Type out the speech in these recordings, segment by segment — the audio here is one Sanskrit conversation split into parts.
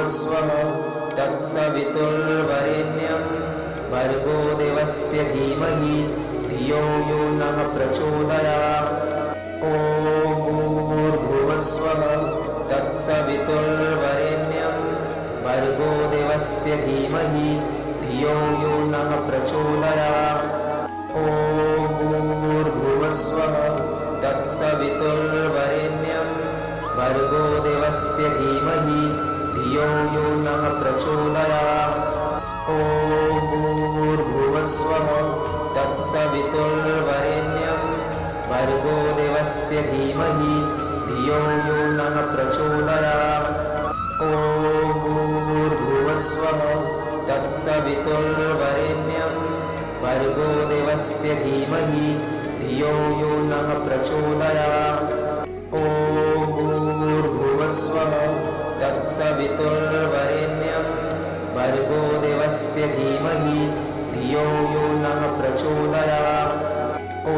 भूर्भुवस्वः तत्सवितुर्वरेण्यं भर्गो देवस्य धीमहि धियो यो नः प्रचोदयात्। ॐ भूर्भुवस्वः तत्सवितुर्वरेण्यं भर्गो देवस्य धीमहि धियो यो नः प्रचोदयात्। ॐ भूर्भुवस्वः तत्सवितुर्वरेण्यं भर्गो देवस्य धीमहि धियो यो नः प्रचोदयात्। ॐ भूर्भुवस्वः तत्सवितुर्वरेण्यं भर्गो देवस्य धीमहि धियो यो नः प्रचोदयात्। ॐ भूर्भुवस्वः तत्सवितुर्वरेण्यं भर्गो देवस्य धीमहि धियो यो नः प्रचोदयात्। ॐ भूर्भुवस्वः तत्सवितुर्वरेण्यं भर्गो देवस्य धीमहि धियो यो नः प्रचोदयात्। ॐ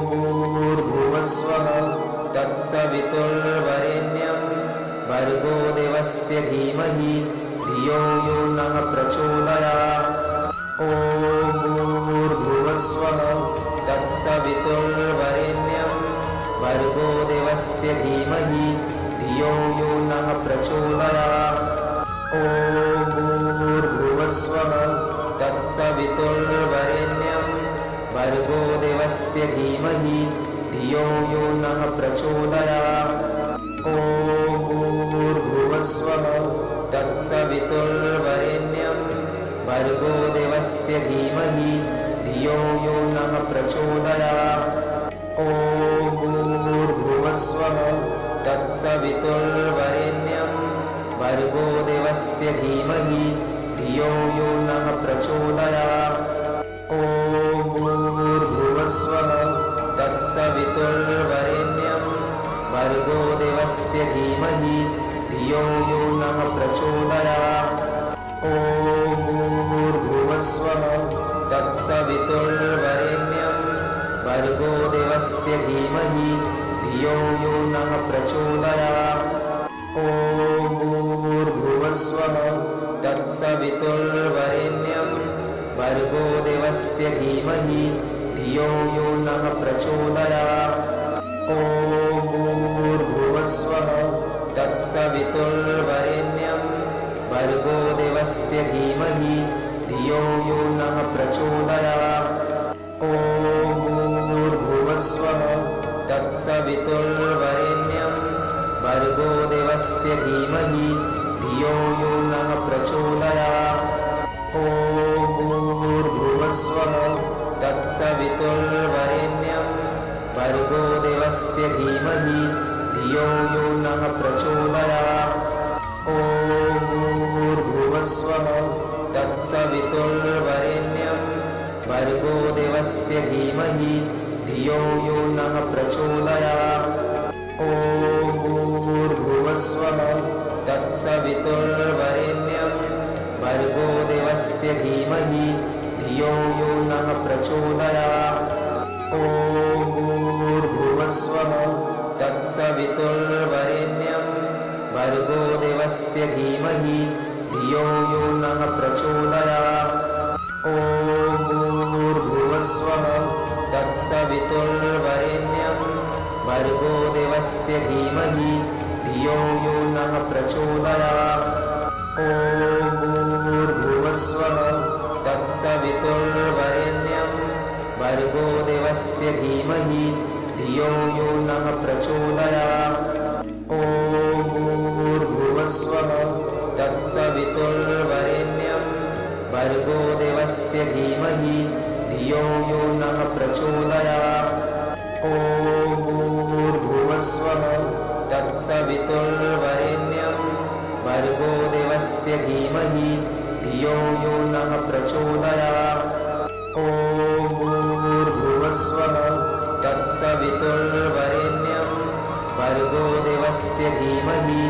भूर्भुवस्वः तत्सवितुर्वरेण्यं भर्गो देवस्य धीमहि धियो यो नः प्रचोदयात्। ॐ भूर्भुवस्वः तत्सवितुर्वरेण्यं भर्गो देवस्य धीमहि धियो यो नः प्रचोदयात्। ॐ भूर्भुवस्वः तत्सवितुर्वरेण्यं भर्गो देवस्य धीमहि धियो यो नः प्रचोदयात्। ॐ भूर्भुवस्वः तत्सवितुर्वरेण्यं भर्गो देवस्य धीमहि धियो यो नः प्रचोदयात्। ॐ भूर्भुवस्वः तत्सवितुर्वरेण्यं भर्गो देवस्य धीमहि धियो यो नः प्रचोदयात्। ॐ भूर्भुवस्वः तत्सवितुर्वरेण्यं भर्गो देवस्य धीमहि धियो यो नः प्रचोदयात्। ॐ भूर्भुवस्वः तत्सवितुर्वरेण्यं भर्गो देवस्य धीमहि धियो यो नः प्रचोदयात्। ॐ भूर्भुवस्वः तत्सवितुर्वरेण्यं भर्गो देवस्य धीमहि धियो यो नः प्रचोदयात्। ॐ भूर्भुवस्वः तत्सवितुर्वरेण्यं भर्गो देवस्य धीमहि धियो यो नः प्रचोदयात्। ॐ भूर्भुवस्वः तत्सवितुर्वरेण्यं भर्गो देवस्य धीमहि धियो यो नः प्रचोदयात्। ॐ भूर्भुवस्वः तत्सवितुर्वरेण्यं भर्गो देवस्य धीमहि धियो यो नः प्रचोदयात्। ॐ भूर्भुवस्वः तत्सवितुर्वरेण्यं भर्गो देवस्य धीमहि धियो यो नः प्रचोदयात्। ॐ भूर्भुवस्वः तत्सवितुर्वरेण्यं भर्गो देवस्य धीमहि धियो यो नः प्रचोदयात्। ॐ भूर्भुवस्वः तत्सवितुर्वरेण्यं भर्गो देवस्य धीमहि धियो यो नः प्रचोदयात्। ॐ भूर्भुवस्वः तत्सवितुर्वरेण्यं भर्गो देवस्य धीमहि धियो यो नः प्रचोदयात्। ॐ भूर्भुवस्वः तत्सवितुर्वरेण्यं भर्गो देवस्य धीमहि धियो यो नः प्रचोदयात्। ॐ भूर्भुवस्वः तत्सवितुर्वरेण्यं भर्गो देवस्य धीमहि धियो यो नः प्रचोदयात्। ॐ भूर्भुवस्वः तत्सवितुर्वरेण्यं भर्गो देवस्य धीमहि धियो यो नः प्रचोदयात्। ॐ भूर्भुवस्वः तत्सवितुर्वरेण्यं भर्गो देवस्य धीमहि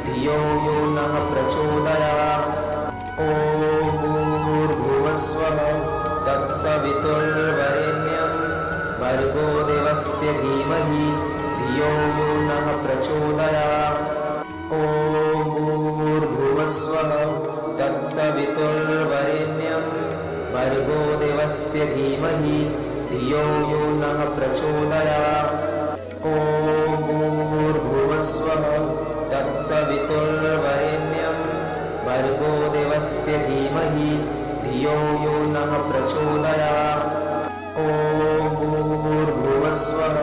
धियो यो नः प्रचोदयात्। ॐ भूर्भुवस्वः तत्सवितुर्वरेण्यं भर्गो देवस्य धीमहि धियो यो नः प्रचोदयात्। ॐ भूर्भुवस्वः भर्गो देवस्य धीमहि धियो यो नः प्रचोदयात्। ॐ भूर्भुवस्वः तत्सवितुर्वरेण्यं भर्गो देवस्य धीमहि धियो यो नः प्रचोदयात्। ॐ भूर्भुवस्वः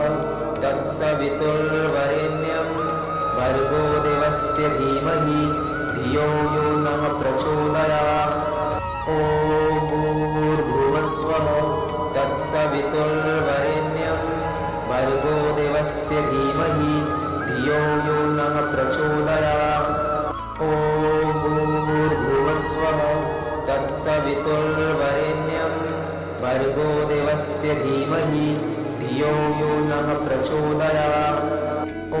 तत्सवितुर्वरेण्यं भर्गो देवस्य धीमहि धियो यो नः प्रचोदयात्। ॐ भूर्भुवस्वः तत्सवितुर्वरेण्यं भर्गो देवस्य धीमहि धियो यो नः प्रचोदयात्। ॐ भूर्भुवस्वः तत्सवितुर्वरेण्यं भर्गो देवस्य धीमहि धियो यो नः प्रचोदयात्। ॐ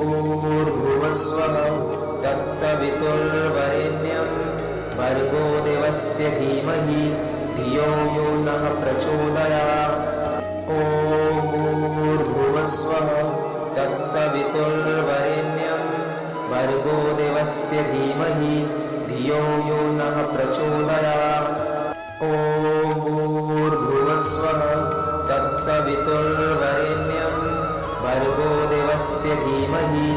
भूर्भुवस्वः तत्सवितुर्वरेण्यं भर्गो देवस्य धीमहि धियो यो नः प्रचोदयात्। ॐ भूर्भुवस्वः तत्सवितुर्वरेण्यं भर्गो देवस्य धीमहि धियो यो नः प्रचोदयात्। ॐ भूर्भुवस्वः तत्सवितुर्वरेण्यं भर्गो देवस्य धीमहि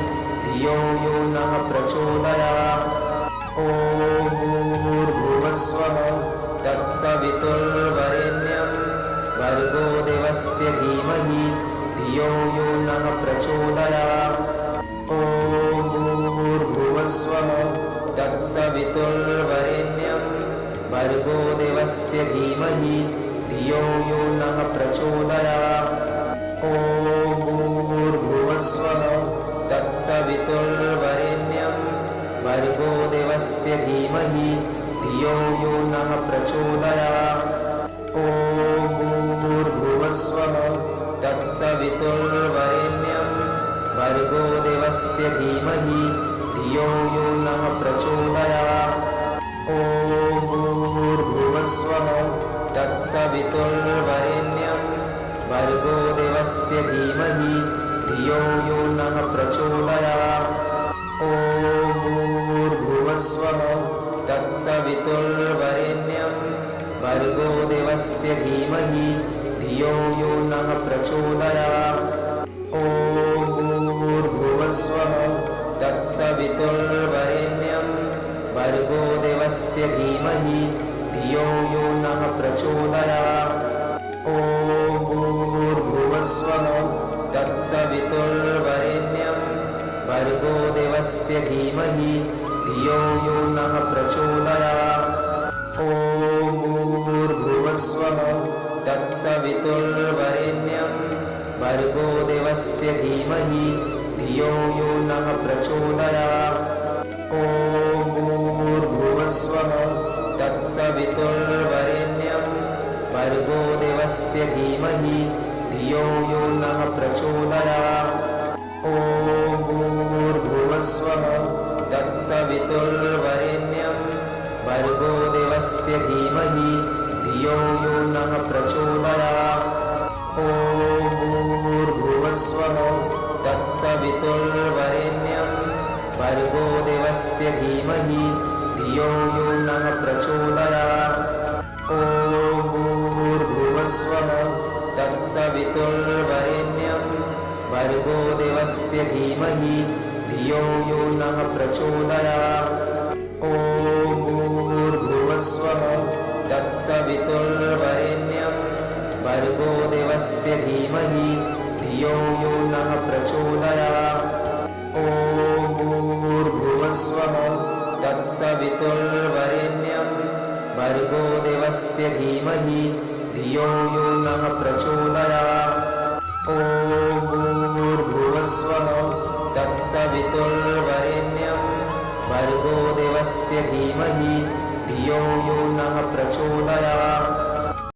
धियो यो नः प्रचोदयात्। ॐ भूर्भुवस्वः तत्सवितुर्वरेण्यं भर्गो देवस्य धीमहि धियो यो नः प्रचोदयात्। ॐ भूर्भुवस्वः तत्सवितुर्वरेण्यं भर्गो देवस्य धीमहि धियो यो नः प्रचोदयात्। ॐ भूर्भुवस्वः तत्सवितुर्वरेण्यं भर्गो देवस्य धीमहि धियो यो नः प्रचोदयात्। ॐ भूर्भुवस्वः तत्सवितुर्वरेण्यं भर्गो देवस्य धीमहि धियो यो नः प्रचोदयात्। ॐ भूर्भुवस्वः तत्सवितुर्वरेण्यं भर्गो देवस्य धीमहि धियो यो नः प्रचोदयात्। ॐ भूर्भुवस्वः तत्सवितुर्वरेण्यं भर्गो देवस्य धीमहि धियो यो नः प्रचोदयात्। ॐ भूर्भुवस्वः तत्सवितुर्वरेण्यं भर्गो देवस्य धीमहि धियो यो नः प्रचोदयात्। ॐ भूर्भुवस्वः तत्सवितुर्वरेण्यं भर्गो देवस्य धीमहि धियो यो नः प्रचोदयात्। ॐ भूर्भुवस्वः तत्सवितुर्वरेण्यं भर्गो देवस्य धीमहि धियो यो नः प्रचोदयात्। ॐ भूर्भुवस्वः तत्सवितुर्वरेण्यं भर्गो देवस्य धीमहि धियो यो नः प्रचोदयात्। ॐ भूर्भुवस्वः तत्सवितुर्वरेण्यं भर्गो देवस्य धीमहि धियो यो नः प्रचोदयात्। ॐ भूर्भुवस्वः तत्सवितुर्वरेण्यं भर्गो देवस्य धीमहि धियो यो नः प्रचोदयात्। ॐ भूर्भुवस्वः तत्सवितुर्वरेण्यं भर्गो देवस्य धीमहि धियो यो नः प्रचोदयात्। ॐ भूर्भुवस्वः तत्सवितुर्वरेण्यं भर्गो देवस्य धीमहि धियो यो नः प्रचोदयात्। ॐ भूर्भुवस्वः तत्सवितुर्वरेण्यं भर्गो देवस्य धीमहि धियो यो नः प्रचोदयात्। ॐ भूर्भुवस्वः तत्सवितुर्वरेण्यं भर्गो देवस्य धीमहि धियो यो नः प्रचोदयात्।